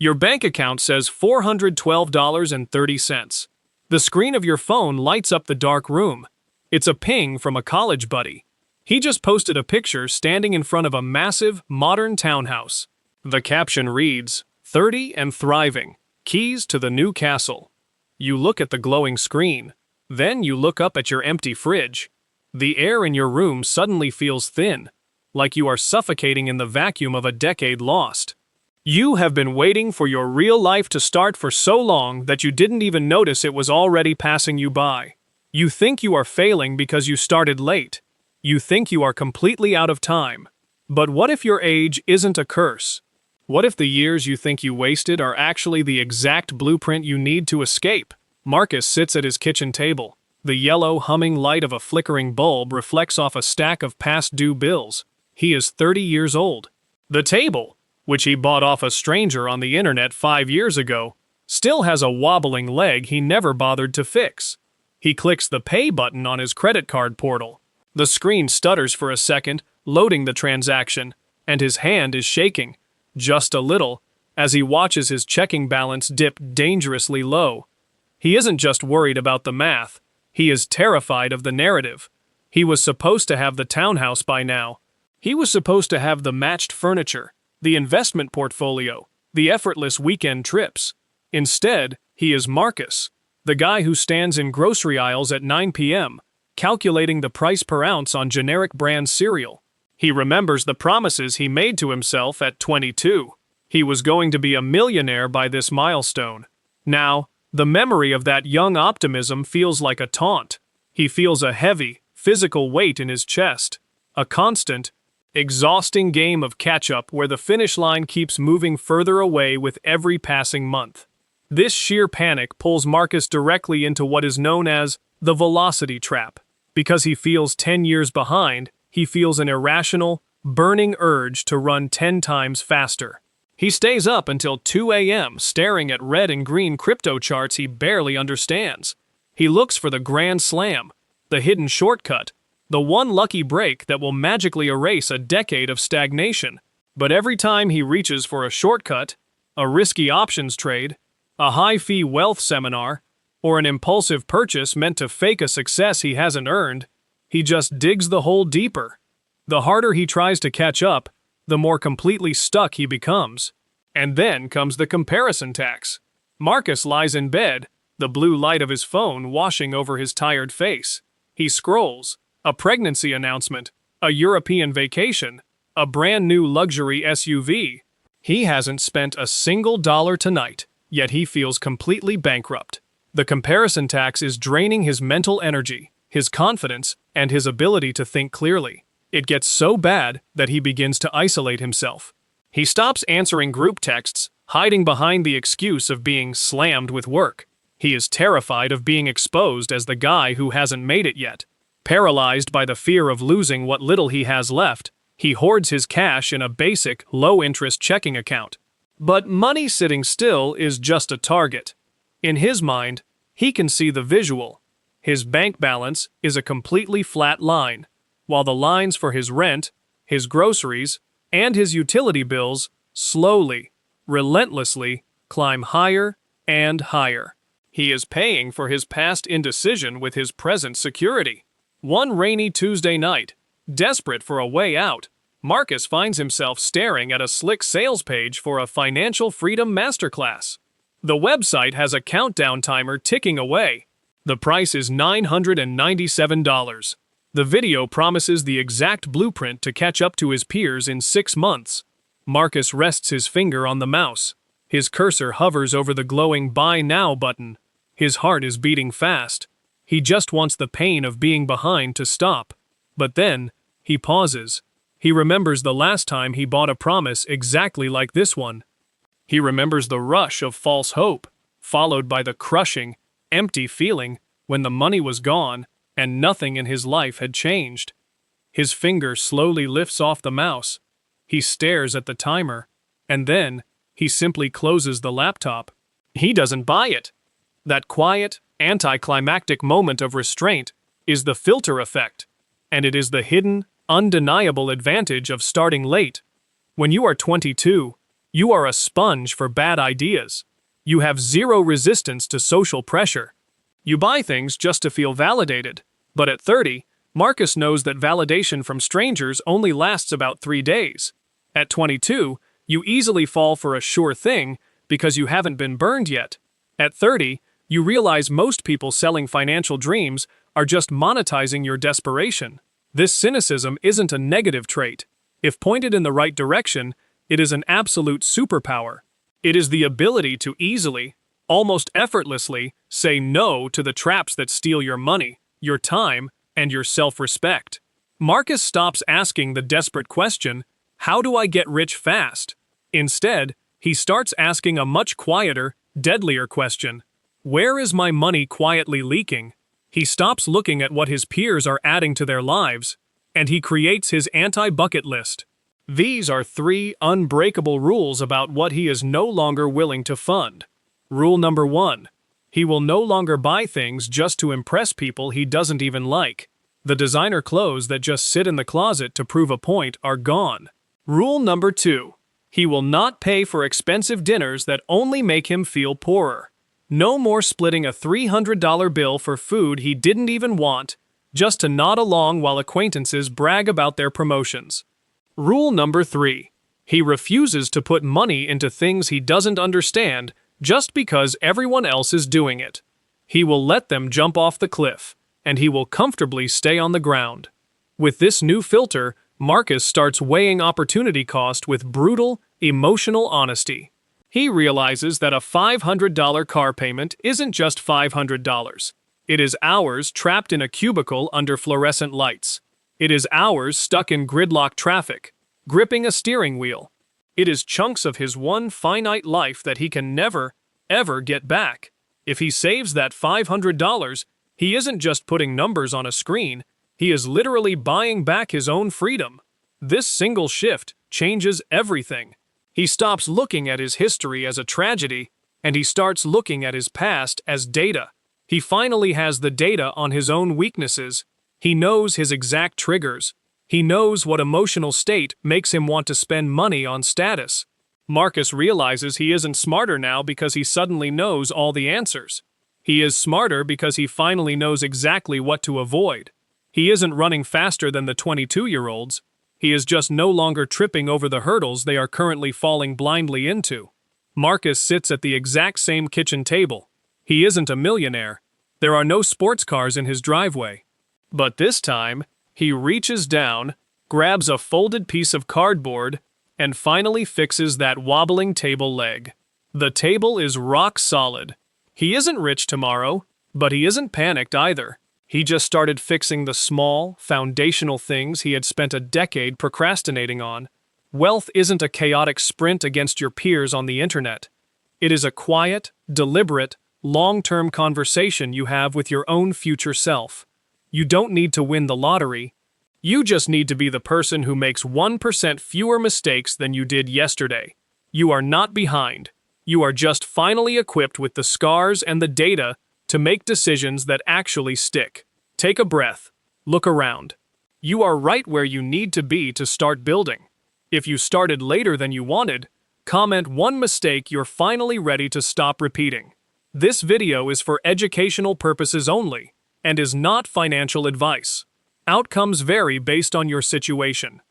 Your bank account says $412.30. The screen of your phone lights up the dark room. It's a ping from a college buddy. He just posted a picture standing in front of a massive, modern townhouse. The caption reads, "30 and thriving. Keys to the new castle." You look at the glowing screen. Then you look up at your empty fridge. The air in your room suddenly feels thin, like you are suffocating in the vacuum of a decade lost. You have been waiting for your real life to start for so long that you didn't even notice it was already passing you by. You think you are failing because you started late. You think you are completely out of time. But what if your age isn't a curse? What if the years you think you wasted are actually the exact blueprint you need to escape? Marcus sits at his kitchen table. The yellow, humming light of a flickering bulb reflects off a stack of past-due bills. He is 30 years old. The table, which he bought off a stranger on the internet 5 years ago, still has a wobbling leg he never bothered to fix. He clicks the pay button on his credit card portal. The screen stutters for a second, loading the transaction, and his hand is shaking, just a little, as he watches his checking balance dip dangerously low. He isn't just worried about the math, he is terrified of the narrative. He was supposed to have the townhouse by now. He was supposed to have the matched furniture, the investment portfolio, the effortless weekend trips. Instead, he is Marcus, the guy who stands in grocery aisles at 9 p.m., calculating the price per ounce on generic brand cereal. He remembers the promises he made to himself at 22. He was going to be a millionaire by this milestone. Now, the memory of that young optimism feels like a taunt. He feels a heavy, physical weight in his chest. A constant, exhausting game of catch-up where the finish line keeps moving further away with every passing month. This sheer panic pulls Marcus directly into what is known as the velocity trap. Because he feels 10 years behind, he feels an irrational, burning urge to run 10 times faster. He stays up until 2 a.m. staring at red and green crypto charts he barely understands. He looks for the grand slam, the hidden shortcut, the one lucky break that will magically erase a decade of stagnation. But every time he reaches for a shortcut, a risky options trade, a high-fee wealth seminar, or an impulsive purchase meant to fake a success he hasn't earned, he just digs the hole deeper. The harder he tries to catch up, the more completely stuck he becomes. And then comes the comparison tax. Marcus lies in bed, the blue light of his phone washing over his tired face. He scrolls. A pregnancy announcement, a European vacation, a brand new luxury SUV. He hasn't spent a single dollar tonight, yet he feels completely bankrupt. The comparison tax is draining his mental energy, his confidence, and his ability to think clearly. It gets so bad that he begins to isolate himself. He stops answering group texts, hiding behind the excuse of being slammed with work. He is terrified of being exposed as the guy who hasn't made it yet. Paralyzed by the fear of losing what little he has left, he hoards his cash in a basic, low-interest checking account. But money sitting still is just a target. In his mind, he can see the visual. His bank balance is a completely flat line, while the lines for his rent, his groceries, and his utility bills slowly, relentlessly climb higher and higher. He is paying for his past indecision with his present security. One rainy Tuesday night, desperate for a way out, Marcus finds himself staring at a slick sales page for a financial freedom masterclass. The website has a countdown timer ticking away. The price is $997. The video promises the exact blueprint to catch up to his peers in 6 months. Marcus rests his finger on the mouse. His cursor hovers over the glowing Buy Now button. His heart is beating fast. He just wants the pain of being behind to stop. But then, he pauses. He remembers the last time he bought a promise exactly like this one. He remembers the rush of false hope, followed by the crushing, empty feeling when the money was gone and nothing in his life had changed. His finger slowly lifts off the mouse. He stares at the timer, and then he simply closes the laptop. He doesn't buy it. That quiet, anticlimactic moment of restraint is the filter effect, and it is the hidden, undeniable advantage of starting late. When you are 22, You are a sponge for bad ideas. You have zero resistance to social pressure. You buy things just to feel validated. But at 30, Marcus knows that validation from strangers only lasts about 3 days. At 22, you easily fall for a sure thing because you haven't been burned yet. At 30, you realize most people selling financial dreams are just monetizing your desperation. This cynicism isn't a negative trait. If pointed in the right direction, it is an absolute superpower. It is the ability to easily, almost effortlessly, say no to the traps that steal your money, your time, and your self-respect. Marcus stops asking the desperate question, "How do I get rich fast?" Instead, he starts asking a much quieter, deadlier question. Where is my money quietly leaking? He stops looking at what his peers are adding to their lives, and he creates his anti-bucket list. These are 3 unbreakable rules about what he is no longer willing to fund. Rule number 1. He will no longer buy things just to impress people he doesn't even like. The designer clothes that just sit in the closet to prove a point are gone. Rule number 2. He will not pay for expensive dinners that only make him feel poorer. No more splitting a $300 bill for food he didn't even want, just to nod along while acquaintances brag about their promotions. Rule number 3. He refuses to put money into things he doesn't understand just because everyone else is doing it. He will let them jump off the cliff, and he will comfortably stay on the ground. With this new filter, Marcus starts weighing opportunity cost with brutal, emotional honesty. He realizes that a $500 car payment isn't just $500. It is hours trapped in a cubicle under fluorescent lights. It is hours stuck in gridlock traffic, gripping a steering wheel. It is chunks of his one finite life that he can never, ever get back. If he saves that $500, he isn't just putting numbers on a screen, he is literally buying back his own freedom. This single shift changes everything. He stops looking at his history as a tragedy, and he starts looking at his past as data. He finally has the data on his own weaknesses. He knows his exact triggers. He knows what emotional state makes him want to spend money on status. Marcus realizes he isn't smarter now because he suddenly knows all the answers. He is smarter because he finally knows exactly what to avoid. He isn't running faster than the 22-year-olds. He is just no longer tripping over the hurdles they are currently falling blindly into. Marcus sits at the exact same kitchen table. He isn't a millionaire. There are no sports cars in his driveway. But this time, he reaches down, grabs a folded piece of cardboard, and finally fixes that wobbling table leg. The table is rock solid. He isn't rich tomorrow, but he isn't panicked either. He just started fixing the small, foundational things he had spent a decade procrastinating on. Wealth isn't a chaotic sprint against your peers on the internet. It is a quiet, deliberate, long-term conversation you have with your own future self. You don't need to win the lottery. You just need to be the person who makes 1% fewer mistakes than you did yesterday. You are not behind. You are just finally equipped with the scars and the data to make decisions that actually stick. Take a breath. Look around. You are right where you need to be to start building. If you started later than you wanted, comment one mistake you're finally ready to stop repeating. This video is for educational purposes only and is not financial advice. Outcomes vary based on your situation.